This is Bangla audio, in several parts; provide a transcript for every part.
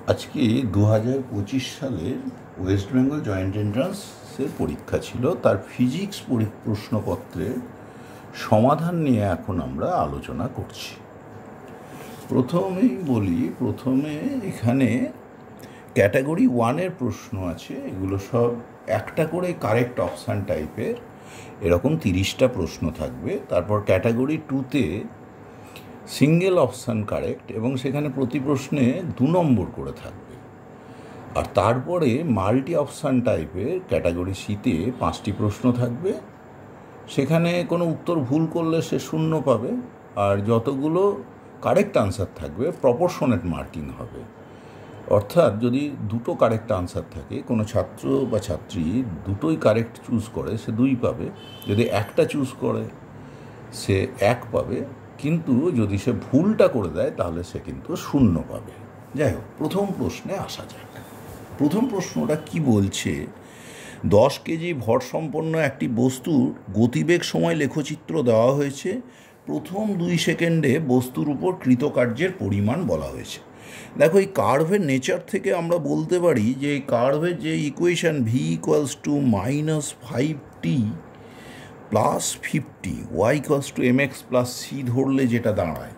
আজকে 2025 সালের ওয়েস্ট বেঙ্গল জয়েন্ট এন্ট্রান্সের পরীক্ষা ছিল। তার ফিজিক্স প্রশ্নপত্রের সমাধান নিয়ে এখন আমরা আলোচনা করছি। প্রথমে এখানে ক্যাটাগরি 1-এর প্রশ্ন আছে। এগুলো সব একটা করে কারেক্ট অপশান টাইপের, এরকম 30টা প্রশ্ন থাকবে। তারপর ক্যাটাগরি 2-তে সিঙ্গেল অপশান কারেক্ট এবং সেখানে প্রতি প্রশ্নে 2 নম্বর করে থাকবে। আর তারপরে মাল্টি অপশান টাইপের ক্যাটাগরি সিতে 5টি প্রশ্ন থাকবে। সেখানে কোনো উত্তর ভুল করলে সে 0 পাবে, আর যতগুলো কারেক্ট আনসার থাকবে প্রপোর্শনেট মার্কিং হবে। অর্থাৎ যদি 2টো কারেক্ট আনসার থাকে, কোনো ছাত্র বা ছাত্রী 2টোই কারেক্ট চুজ করে, সে 2 পাবে। যদি একটা চুজ করে সে 1 পাবে, কিন্তু যদি সে ভুলটা করে দেয় তাহলে সে কিন্তু 0 পাবে। যাই হোক, প্রথম প্রশ্নে আসা যাক। প্রথম প্রশ্নটা কি বলছে, 10 কেজি ভরসম্পন্ন একটি বস্তুর গতিবেগ সময় লেখচিত্র দেওয়া হয়েছে। প্রথম 2 সেকেন্ডে বস্তুর উপর কৃতকার্যের পরিমাণ বলা হয়েছে। দেখো, এই কার্ভের নেচার থেকে আমরা বলতে পারি যে এই কার্ভের যে equation v = -5t + 50 y = mx + c ধরলে যেটা দাঁড়ায়,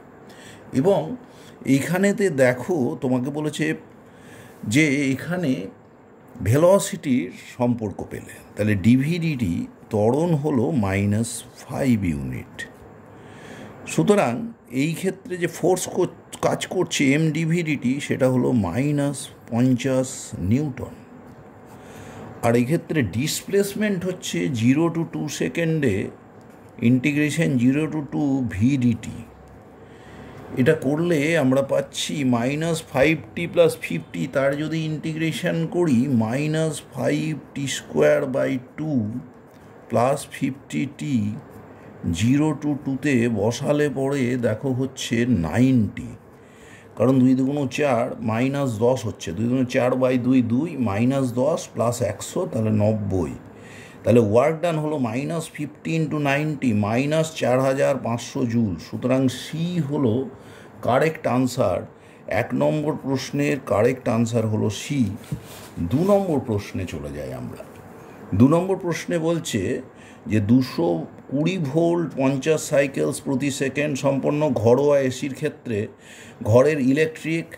এবং এইখানেতে দেখো তোমাকে বলেছে যে এখানে ভেলোসিটির সম্পর্ক পেলে, তাহলে ডিভিডিটি ত্বরণ হলো -5 ইউনিট। সুতরাং এই ক্ষেত্রে যে ফোর্স কাজ করছে এম ডিভিডিটি, সেটা হলো -50 নিউটন। আর এই ক্ষেত্রে ডিসপ্লেসমেন্ট হচ্ছে 0 to 2 সেকেন্ডে ইন্টিগ্রেশন 0 to 2 ভিডিটি। এটা করলে আমরা পাচ্ছি -5t + 50, তার যদি ইন্টিগ্রেশন করি -5t²/2 + 50t 0 to 2-তে বসালে পরে দেখো হচ্ছে 90, কারণ 2 × 2 = 4, -10 হচ্ছে, 2 × 4/2 2, -10 + 100 তাহলে 90। তাহলে ওয়ার্ক ডান হলো -50 × 90 -4500 জুল। সুতরাং সি হলো কারেক্ট আনসার। 1 নম্বর প্রশ্নের কারেক্ট আনসার হলো সি। 2 নম্বর প্রশ্নে চলে যাই আমরা। 2 নম্বর প্রশ্নে বলছে যে 220 ভোল্ট 50 সাইকেলস প্রতি সেকেন্ড সম্পন্ন ঘরোয়া এসির ক্ষেত্রে ঘরের ইলেকট্রিক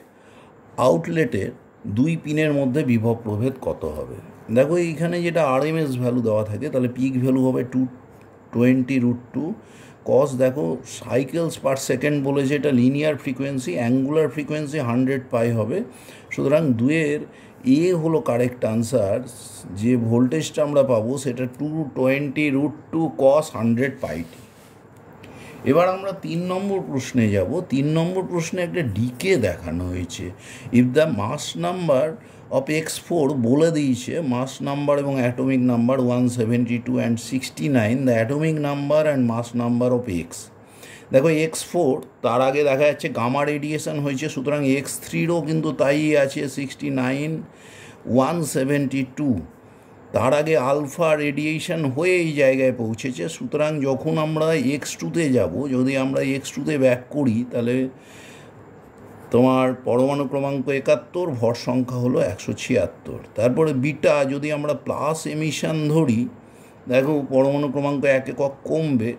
আউটলেটের 2 পিনের মধ্যে বিভব প্রভেদ কত হবে। দেখো, এইখানে যেটা আরএমএস ভ্যালু দেওয়া থাকে, তাহলে পিক ভ্যালু হবে 220√2 কস। দেখো, সাইকেলস পার সেকেন্ড বলেছে, এটা লিনিয়ার ফ্রিকোয়েন্সি, অ্যাঙ্গুলার ফ্রিকোয়েন্সি 100 পাই হবে। সুতরাং 2-এর এ হলো কারেক্ট আনসার। যে ভোল্টেজটা আমরা পাবো সেটা 220√2 cos 100 πt। এবার আমরা 3 নম্বর প্রশ্নে যাব। 3 নম্বর প্রশ্নে একটা ডিকে দেখানো হয়েছে। If the mass number of x4 বলে দিয়েছে, মাস নাম্বার এবং atomic number 172 and 69, the atomic number and mass number of X. দেখো, x4 তার আগে দেখা যাচ্ছে গামা রেডিয়েশন হয়েছে, সুতরাং x3-ও কিন্তু তাই আছে 69 172। তার আগে আলফা রেডিয়েশন হয়ে এই জায়গায় পৌঁছেছে। সুতরাং যখন আমরা x2-তে যাব, যদি আমরা x2-তে ব্যাক করি, তাহলে তোমার পরমাণু ক্রমাঙ্ক 71, ভর সংখ্যা হলো 176। তারপরে বিটা যদি আমরা প্লাস এমিশন ধরি, দেখো পরমাণু ক্রমাঙ্ক 1 একক কমবে।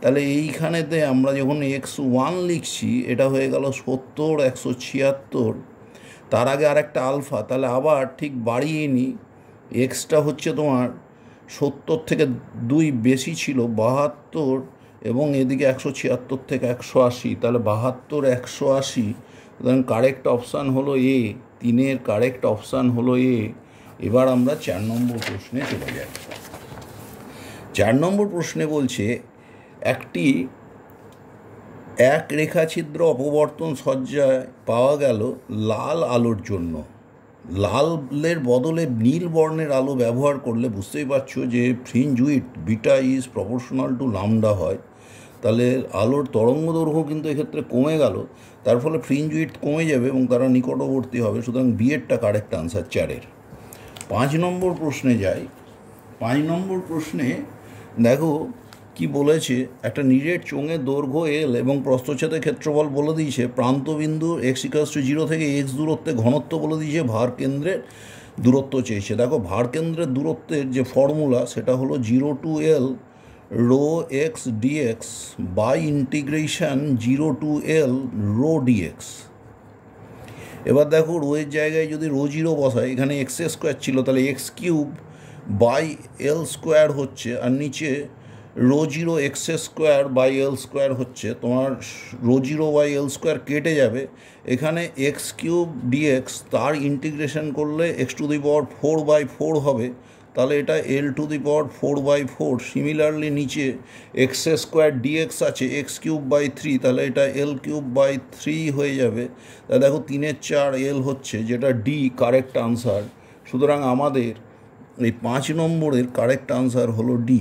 তাহলে এইখানেতে আমরা যখন x1 লিখছি, এটা হয়ে গেল 70 176। তার আগে আরেকটা আলফা, তাহলে আবার ঠিক বাড়িয়ে নিই, এক্সটা হচ্ছে তোমার 70 থেকে 2 বেশি ছিল 72, এবং এদিকে 176 থেকে 180, তাহলে 72 180। সুতরাং কারেক্ট অপশান হলো এ। 3-এর কারেক্ট অপশান হলো এ। এবার আমরা 4 নম্বর প্রশ্নে চলে যাই। 4 নম্বর প্রশ্নে বলছে একটি এক রেখাছিদ্র অপবর্তন সজ্জায় পাওয়া গেল লাল আলোর জন্য। লালের বদলে নীল বর্ণের আলো ব্যবহার করলে বুঝতেই পারছো যে fringe width beta is proportional to lambda হয়। তাহলে আলোর তরঙ্গ দৈর্ঘ্য কিন্তু এক্ষেত্রে কমে গেল, তার ফলে ফ্রিঞ্জ উইডথ কমে যাবে এবং তারা নিকটবর্তী হবে। সুতরাং বিয়েরটা কারেক্ট আনসার 4-এর। 5 নম্বর প্রশ্নে যাই। 5 নম্বর প্রশ্নে দেখো, কি বলেছে, একটা নিরেট চোঙের দৈর্ঘ্য এল এবং প্রস্থচ্ছেদের ক্ষেত্রফল বলে দিয়েছে, প্রান্তবিন্দু x=0 থেকে x দূরত্বে ঘনত্ব বলে দিয়েছে, ভার কেন্দ্রের দূরত্ব চেয়েছে। দেখো ভার কেন্দ্রের দূরত্বের যে ফর্মুলা সেটা হলো 0 to L rho x dx by integration 0 to L rho dx। এবার দেখো রো এর জায়গায় যদি রো 0 বসায়, এখানে x² ছিল, তাহলে x³ বাই L² হচ্ছে, আর নিচে রো 0 x² বাই L² হচ্ছে। তোমার রো 0 বাই L² কেটে যাবে, এখানে x³ dx তার ইন্টিগ্রেশন করলে x⁴/4 হবে, তাহলে এটা L⁴/4। সিমিলারলি নিচে x² dx আছে x³/3, তাহলে এটা L³/3 হয়ে যাবে। তা দেখো 3/4 L হচ্ছে, যেটা ডি কারেক্ট আনসার। সুতরাং আমাদের এই 5 নম্বরের কারেক্ট আনসার হলো ডি।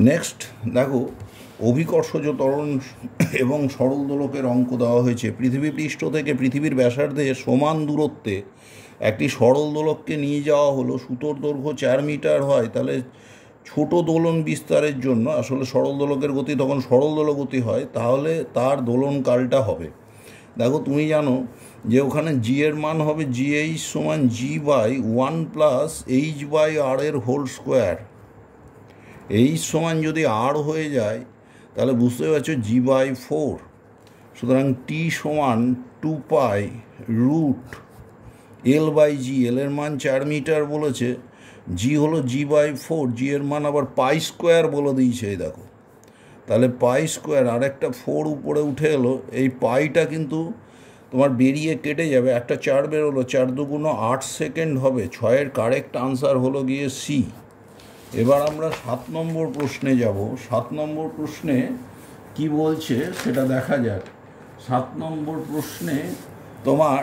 নেক্সট দেখো, অভিকর্ষজ ত্বরণ এবং সরল দোলকের অঙ্ক দেওয়া হয়েছে। পৃথিবী পৃষ্ঠ থেকে পৃথিবীর ব্যাসার্ধে সমান দূরত্বে একটি সরল দোলককে নিয়ে যাওয়া হলো। সুতোর দৈর্ঘ্য 4 মিটার হয়, তাহলে ছোট দোলন বিস্তারের জন্য, আসলে সরল দোলকের গতি তখন সরল দোলক গতি হয়, তাহলে তার দোলন কালটা হবে। দেখো তুমি জানো যে ওখানে জি এর মান হবে GH = G/1 + H/R এর হোল স্কোয়ার। H সমান যদি R হয়ে যায় তাহলে বুঝতে পারছো G/4। সুতরাং T = 2π √L/G। L এর মান 4 মিটার বলেছে, G হলো G/4, G এর মান আবার π² বলে দিয়েছে। এই দেখো, তাহলে π², আর একটা 4 উপরে উঠে এলো, এই পাইটা কিন্তু তোমার বেরিয়ে কেটে যাবে, একটা 4 বেরোলো, 4 × 2 = 8 সেকেন্ড হবে। 6-এর কারেক্ট আনসার হলো গিয়ে সি। এবার আমরা 7 নম্বর প্রশ্নে যাব। 7 নম্বর প্রশ্নে কি বলছে সেটা দেখা যাক। 7 নম্বর প্রশ্নে তোমার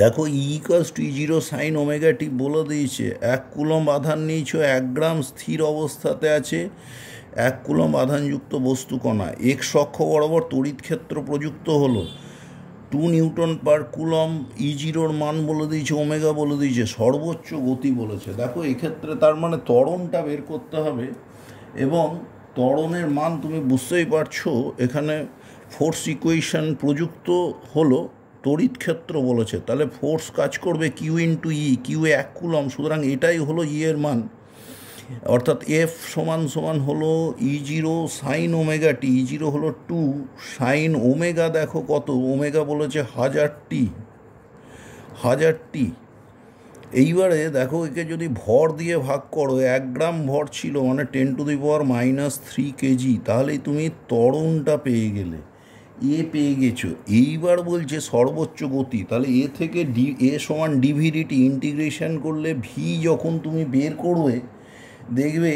দেখো E=E0 sin ωt বলে দিয়েছে। 1 কুলম্ব আধান নিয়েছো, 1 গ্রাম স্থির অবস্থাতে আছে, 1 কুলম্ব আধানযুক্ত বস্তুকণা। এক্স অক্ষ বরাবর তড়িৎ ক্ষেত্র প্রযুক্ত হলো 2 নিউটন/কুলম্ব। E0-র মান বলে দিয়েছে, ওমেগা বলে দিয়েছে, সর্বোচ্চ গতি বলেছে। দেখো এক্ষেত্রে তার মানে ত্বরণটা বের করতে হবে, এবং ত্বরণের মান তুমি বুঝতেই পারছো, এখানে ফোর্স ইকুয়েশন প্রযুক্ত হলো, তড়িৎ ক্ষেত্র বলেছে, তাহলে ফোর্স কাজ করবে Q × E। কিউ 1 কুলম্ব, সুতরাং এটাই হলো ই এর মান, অর্থাৎ F = হলো E0 sin ωt। E0 হলো 2 sin ওমেগা, দেখো কত, ওমেগা বলেছে 1000t। এইবারে দেখো একে যদি ভর দিয়ে ভাগ করো, 1 গ্রাম ভর ছিল মানে 10⁻³ কেজি, তাহলেই তুমি ত্বরণটা পেয়ে গেলে, এ পেয়ে গেছো। এইবার বলছে সর্বোচ্চ গতি, তাহলে এ থেকে এ সমান ডিভিডিটি, ইন্টিগ্রেশন করলে ভি যখন তুমি বের করবে, দেখবে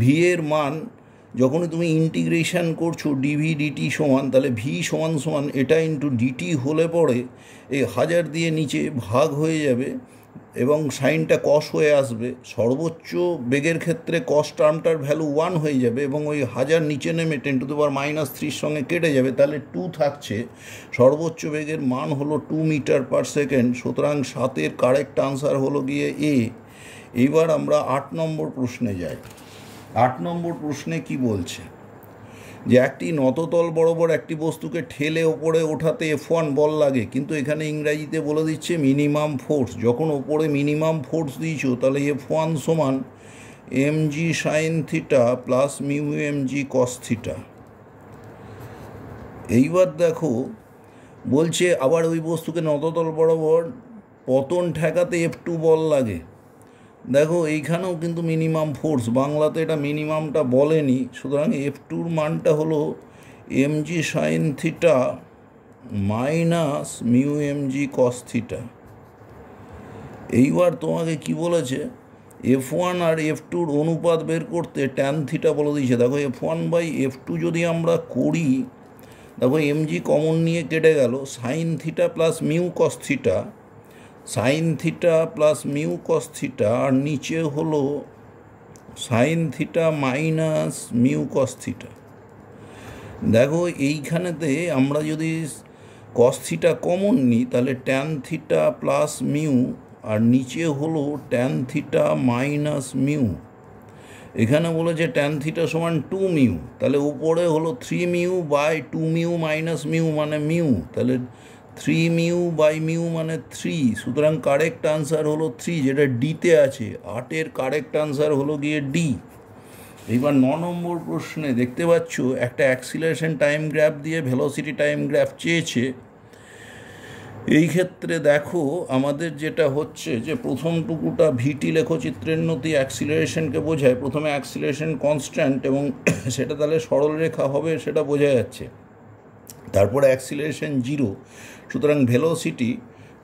ভি এর মান যখনই তুমি ইন্টিগ্রেশন করছো ডিভিডিটি সমান, তাহলে ভি সমান এটা ইন্টু ডিটি হলে পরে এই 1000 দিয়ে নিচে ভাগ হয়ে যাবে এবং সাইনটা কস হয়ে আসবে। সর্বোচ্চ বেগের ক্ষেত্রে কস টার্মটার ভ্যালু 1 হয়ে যাবে, এবং ওই 1000 নিচে নেমে 10⁻³ সঙ্গে কেটে যাবে, তাহলে 2 থাকছে। সর্বোচ্চ বেগের মান হলো 2 মিটার/সেকেন্ড। সুতরাং 7-এর কারেক্ট আনসার হলো গিয়ে এ। এইবার আমরা 8 নম্বর প্রশ্নে যাই। 8 নম্বর প্রশ্নে কি বলছে, যে একটি নততল বরাবর একটি বস্তুকে ঠেলে ওপরে ওঠাতে F1 বল লাগে, কিন্তু এখানে ইংরাজিতে বলে দিচ্ছে মিনিমাম ফোর্স। যখন ওপরে মিনিমাম ফোর্স দিয়েছো, তাহলে F1 = mg sin θ + μmg cos θ। এইবার দেখো বলছে আবার ওই বস্তুকে নততল বরাবর পতন ঠেকাতে F2 বল লাগে। দেখো এইখানেও কিন্তু মিনিমাম ফোর্স, বাংলাতে এটা মিনিমামটা বলেনি, সুতরাং F2-র মানটা হলো mg sin θ - μmg cos θ। এইবার তোমাকে কি বলেছে, F1 আর F2-র অনুপাত বের করতে tan θ বলে দিয়েছে। দেখো F1/F2 যদি আমরা করি, দেখো mg কমন নিয়ে কেটে গেল, sin θ + μ cos θ, sin θ + μ cos θ, আর নিচে হলো sin θ - μ cos θ। দেখো এইখানেতে আমরা যদি cos θ কমন নিই, তাহলে tan θ + μ, আর নিচে হলো tan θ - μ। এখানে বলেছে ট্যান থিটা সমান 2 মিউ, তাহলে উপরে হলো 3 mu by 2 mu minus mu মানে মিউ, তাহলে 3 মিউ বাই মিউ মানে 3, সুতরাং কারেক্ট আনসার হলো 3, যেটা ডিতে আছে। 8-এর কারেক্ট আনসার হলো গিয়ে ডি। এইবার 9 নম্বর প্রশ্নে দেখতে পাচ্ছ একটা অ্যাক্সিলারেশন টাইম গ্রাফ দিয়ে ভেলোসিটি টাইম গ্রাফ চেয়েছে। এই ক্ষেত্রে দেখো আমাদের যেটা হচ্ছে যে প্রথম টুকুটা ভিটি লেখচিত্রের নতি অ্যাক্সিলারেশনকে বোঝায়। প্রথমে অ্যাক্সিলারেশন কনস্ট্যান্ট এবং সেটা তাহলে সরলরেখা হবে সেটা বোঝা যাচ্ছে। তারপরে অ্যাক্সিলারেশন 0, সুতরাং ভেলোসিটি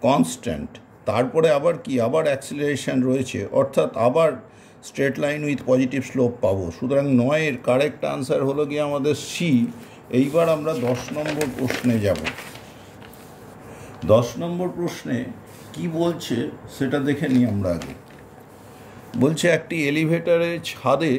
কনস্ট্যান্ট। তারপরে আবার কি, আবার অ্যাক্সিলারেশন রয়েছে, অর্থাৎ আবার straight line with positive slope পাবো। সুতরাং 9-এর কারেক্ট আনসার হলো গিয়ে আমাদের সি। এইবার আমরা 10 নম্বর প্রশ্নে যাব। 10 নম্বর প্রশ্নে কি বলছে সেটা দেখে নিই আমরা আগে। বলছে একটি এলিভেটরের ছাদে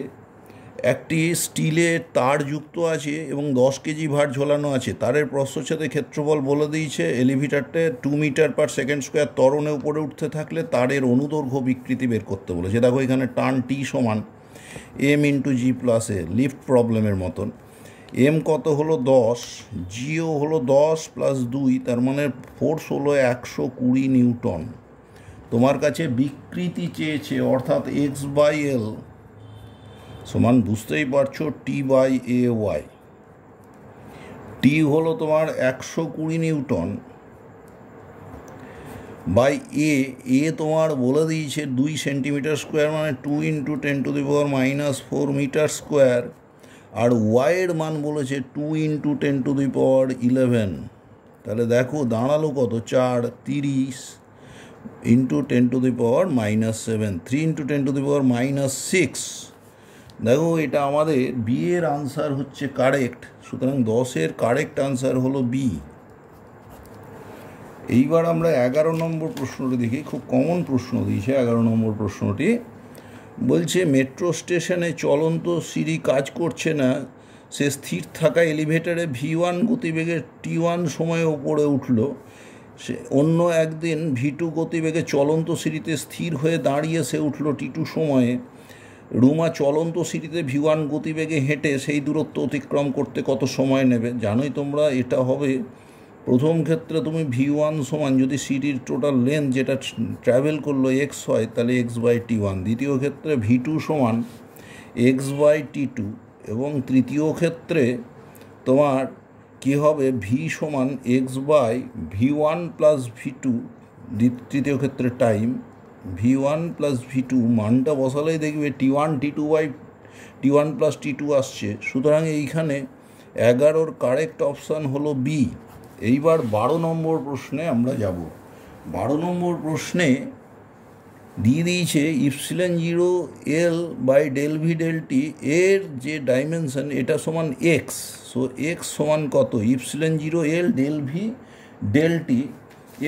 একটি স্টিলের তার যুক্ত আছে এবং 10 কেজি ভার ঝোলানো আছে। তারের প্রস্থচ্ছেদে ক্ষেত্রফল বলে দিয়েছে। এলিভেটরটা 2 মিটার পার সেকেন্ড স্কোয়ার ত্বরণে উপরে উঠতে থাকলে তারের অনুদৈর্ঘ্য বিকৃতি বের করতে বলেছে। দেখো এখানে টান টি সমান এম ইন্টু জি প্লাস এ, লিফট প্রবলেমের মতন। এম কত হলো 10, জিও হলো 10 প্লাস 2, তার মানে ফোর্স হলো 120 নিউটন। তোমার কাছে বিকৃতি চেয়েছে, অর্থাৎ এক্স বাই এল সমান বুঝতেই পারছো টি বাই এ ওয়াই। টি হলো তোমার 120 নিউটন বাই এ তোমার বলে দিয়েছে 2 সেন্টিমিটার স্কোয়ার মানে 2 ইন্টু 10⁻⁻4 মিটার স্কোয়ার, আর ওয়াইয়ের মান বলেছে 2 ইন্টু 10⁻11। তাহলে দেখো দাঁড়ালো কত, 4 30 ইন্টু 10⁻⁻7, 3 ইন্টু 10⁻⁻6। দেখো এটা আমাদের বি এর আনসার হচ্ছে কারেক্ট, সুতরাং 10-এর কারেক্ট আনসার হলো বি। এইবার আমরা 11 নম্বর প্রশ্নটি দেখি, খুব কমন প্রশ্ন দিয়েছে 11 নম্বর প্রশ্নটি। বলছে মেট্রো স্টেশনে চলন্ত সিঁড়ি কাজ করছে না, সে স্থির থাকা এলিভেটরে V1 গতিবেগে T1 সময়ে ওপরে উঠল। সে অন্য একদিন V2 গতিবেগে চলন্ত সিঁড়িতে স্থির হয়ে দাঁড়িয়ে সে উঠল T2 সময়ে। রুমা চলন্ত সিঁড়িতে V1 গতিবেগে হেঁটে সেই দূরত্ব অতিক্রম করতে কত সময় নেবে? জানোই তোমরা এটা হবে প্রথম ক্ষেত্রে তুমি V1 সমান যদি সিঁড়ির টোটাল লেন্থ যেটা ট্রাভেল করলো x হয় তাহলে x বাই T1, দ্বিতীয় ক্ষেত্রে V2 সমান x বাই T2, এবং তৃতীয় ক্ষেত্রে তোমার কি হবে V সমান x by V1 plus V2, তৃতীয় ক্ষেত্রে টাইম V1 প্লাস V2 মানটা বসালেই দেখবে T1 T2 by T1 plus T2 আসছে। সুতরাং এইখানে 11-র কারেক্ট অপশান হলো বি। এইবার 12 নম্বর প্রশ্নে আমরা যাব। 12 নম্বর প্রশ্নে দিয়ে দিয়েছে epsilon 0 L by del V del T এর যে ডাইমেনশন এটা সমান এক্স। সো এক্স সমান কত, ইপসিলন 0 এল ডেল ভি ডেল টি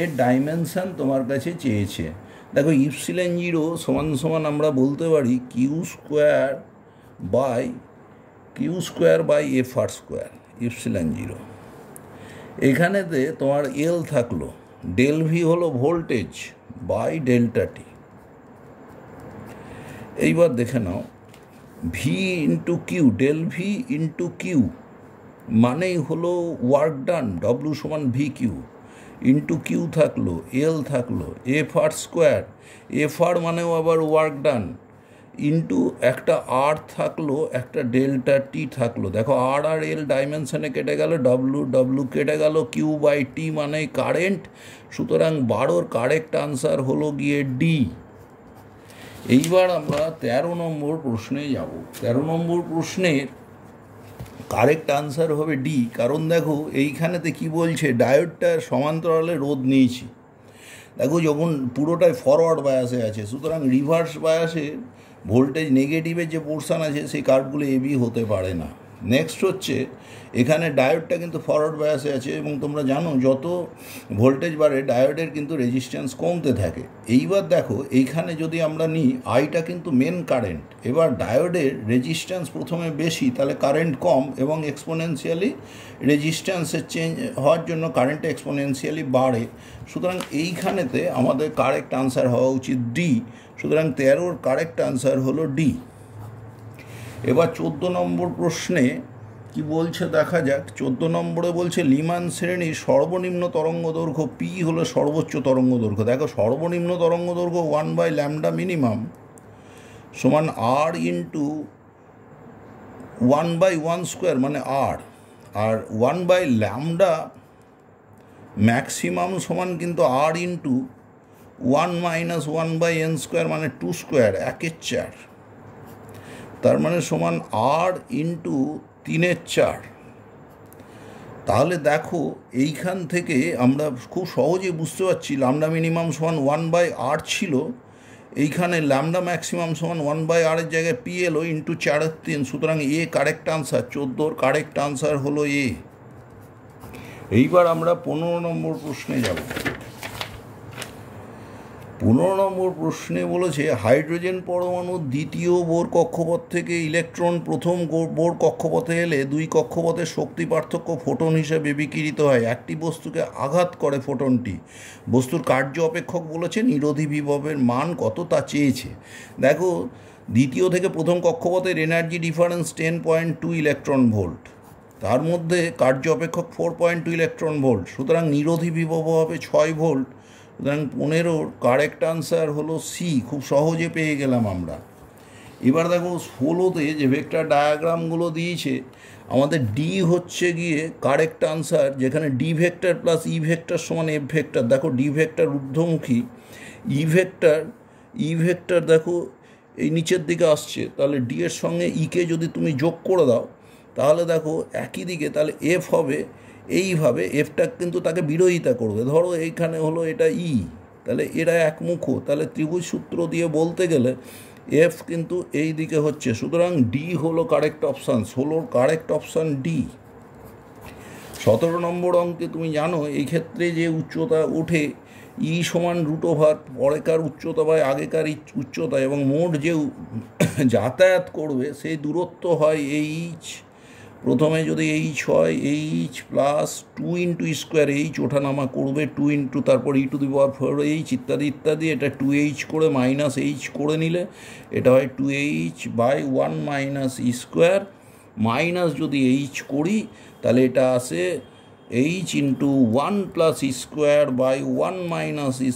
এর ডাইমেনশন তোমার কাছে চেয়েছে। দেখো ইপসিলন 0 সমান সমান আমরা বলতে পারি Q square by F R square epsilon 0। এখানেতে তোমার এল থাকলো, ডেল ভি হলো ভোল্টেজ বাই ডেল্টা টি। এইবার দেখে নাও V into Q, del V into Q মানেই হলো ওয়ার্ক ডান, ডব্লু সমান ভি কিউ, ইন্টু কিউ থাকলো, এল থাকলো, F R square, F R মানেও আবার ওয়ার্ক ডান, ইন্টু একটা আর থাকলো, একটা ডেল্টা টি থাকলো। দেখো আর আর এল ডাইমেনশনে কেটে গেল, ডব্লু কেটে গেল, কিউ বাই টি মানে কারেন্ট। সুতরাং 12-র কারেক্ট আনসার হলো গিয়ে ডি। এইবার আমরা 13 নম্বর প্রশ্নে যাব। 13 নম্বর প্রশ্নের কারেক্ট আনসার হবে ডি, কারণ দেখো এইখানেতে কি বলছে, ডায়োডটার সমান্তরালে রোধ নিয়েছি। দেখো যখন পুরোটাই ফরওয়ার্ড বায়াসে আছে, সুতরাং রিভার্স বায়াসে ভোল্টেজ নেগেটিভের যে পোর্শান আছে সেই কার্ভগুলো এবি হতে পারে না। নেক্সট হচ্ছে এখানে ডায়োডটা কিন্তু ফরওয়ার্ড বায়াসে আছে এবং তোমরা জানো যত ভোল্টেজ বাড়ে ডায়োডের কিন্তু রেজিস্ট্যান্স কমতে থাকে। এইবার দেখো এইখানে যদি আমরা নিই আইটা কিন্তু মেন কারেন্ট, এবার ডায়োডের রেজিস্ট্যান্স প্রথমে বেশি তাহলে কারেন্ট কম এবং এক্সপোনেনশিয়ালি রেজিস্ট্যান্সের চেঞ্জ হওয়ার জন্য কারেন্টটা এক্সপোনেনশিয়ালি বাড়ে। সুতরাং এইখানেতে আমাদের কারেক্ট আনসার হওয়া উচিত ডি। সুতরাং 13-র কারেক্ট আনসার হলো ডি। এবার 14 নম্বর প্রশ্নে কি বলছে দেখা যাক। 14 নম্বরে বলছে লিমান শ্রেণীর সর্বনিম্ন তরঙ্গ দৈর্ঘ্য পি হলো সর্বোচ্চ তরঙ্গ দৈর্ঘ্য। দেখো সর্বনিম্ন তরঙ্গ দৈর্ঘ্য 1/λ মিনিমাম সমান আর ইন্টু 1/1² মানে আর, আর 1/λ ম্যাক্সিমাম সমান কিন্তু আর ইন্টু 1 - 1/n² মানে 2², 1/4, তার মানে সমান আর ইন্টু 3/4। তাহলে দেখো এইখান থেকে আমরা খুব সহজে বুঝতে পারছি ল্যামডা মিনিমাম সমান 1/r ছিল, এইখানে ল্যামডা ম্যাক্সিমাম সমান 1/r এর জায়গায় পি এলো ইন্টু 4/3, সুতরাং এ কারেক্ট আনসার। 14 কারেক্ট আনসার হলো এ। এইবার আমরা 15 নম্বর প্রশ্নে যাব। 15 নম্বর প্রশ্নে বলেছে হাইড্রোজেন পরমাণুর দ্বিতীয় বোর কক্ষপথ থেকে ইলেকট্রন প্রথম বোর কক্ষপথে এলে দুই কক্ষপথের শক্তি পার্থক্য ফোটন হিসেবে বিকিরিত হয়। একটি বস্তুকে আঘাত করে ফোটনটি। বস্তুর কার্য অপেক্ষক বলেছে নিরোধী বিভবের মান কত তা চেয়েছে। দেখো দ্বিতীয় থেকে প্রথম কক্ষপথের এনার্জি ডিফারেন্স 10.2 ইলেকট্রন ভোল্ট, তার মধ্যে কার্য অপেক্ষক 4.2 ইলেকট্রন ভোল্ট, সুতরাং নিরোধী বিভব হবে 6 ভোল্ট। সুতরাং 15 কারেক্ট আনসার হলো সি। খুব সহজে পেয়ে গেলাম আমরা। এবার দেখো 16তে যে ভেক্টর ডায়াগ্রামগুলো দিয়েছে, আমাদের ডি হচ্ছে গিয়ে কারেক্ট আনসার, যেখানে D vector plus E vector সমান এফ ভেক্টর। দেখো ডি ভেক্টর ঊর্ধ্বমুখী, ই ভেক্টর দেখো এই নিচের দিকে আসছে, তাহলে ডি এর সঙ্গে ইকে যদি তুমি যোগ করে দাও তাহলে দেখো একই দিকে, তাহলে এফ হবে এইভাবে। এফটা কিন্তু তাকে বিরোধিতা করবে। ধরো এইখানে হলো এটা ই, তাহলে এরা একমুখ, তাহলে ত্রিভুজ সূত্র দিয়ে বলতে গেলে এফ কিন্তু এই দিকে হচ্ছে। সুতরাং ডি হলো correct option. 16 correct option D. 17 নম্বর অঙ্কে তুমি জানো এই ক্ষেত্রে যে উচ্চতা ওঠে ই সমান √, পরেকার উচ্চতা বা আগেকার উচ্চতা, এবং মোট যে যাতায়াত করবে সেই দূরত্ব হয় এইচ। প্রথমে যদি এইচ হয় এইচ প্লাস 2 × E², এইচ ওঠানামা করবে 2 ইন্টু তারপর e⁴h ইত্যাদি ইত্যাদি। এটা 2h করে -h করে নিলে এটা হয় 2h/1 - E²। মাইনাস যদি h করি তাহলে এটা আসে h × 1 + E²/1 - E²।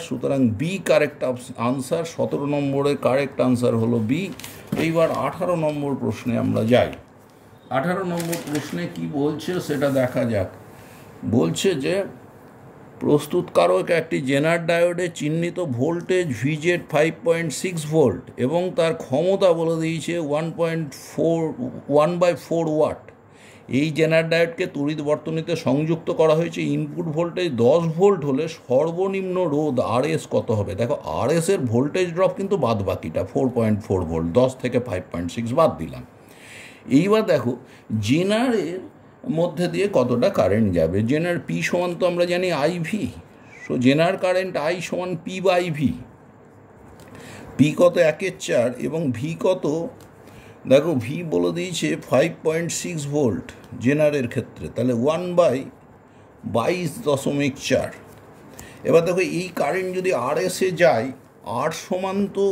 সুতরাং বি কারেক্ট আনসার। 17 নম্বরের কারেক্ট আনসার হলো বি। এইবার 18 নম্বর প্রশ্নে আমরা যাই। 18 নম্বর প্রশ্নে কি বলছে সেটা দেখা যাক। বলছে যে প্রস্তুতকারক একটি জেনার ডায়োডে চিহ্নিত ভোল্টেজ VZ 5.6 ভোল্ট এবং তার ক্ষমতা বলে দিয়েছে 1/4 ওয়াট। এই জেনার ডায়োডকে তড়িৎ বর্তনীতে সংযুক্ত করা হয়েছে। ইনপুট ভোল্টেজ 10 ভোল্ট হলে সর্বনিম্ন রোধ RS কত হবে। দেখো RS এর ভোল্টেজ ড্রপ কিন্তু বাদ বাকিটা 4.4 ভোল্ট, 10 থেকে 5.6 বাদ দিলাম। এইবার দেখো জেনারের মধ্যে দিয়ে কতটা কারেন্ট যাবে। জেনার পি সমান তো আমরা জানি IV, so zener current I সমান P/V। পি কত 1/4 এবং ভি কত, দেখো ভি বলে দিয়েছে 5.6 ভোল্ট জেনারের ক্ষেত্রে, তাহলে 1/22.4। এবার দেখো এই কারেন্ট যদি RS এ যায়, R সমান তো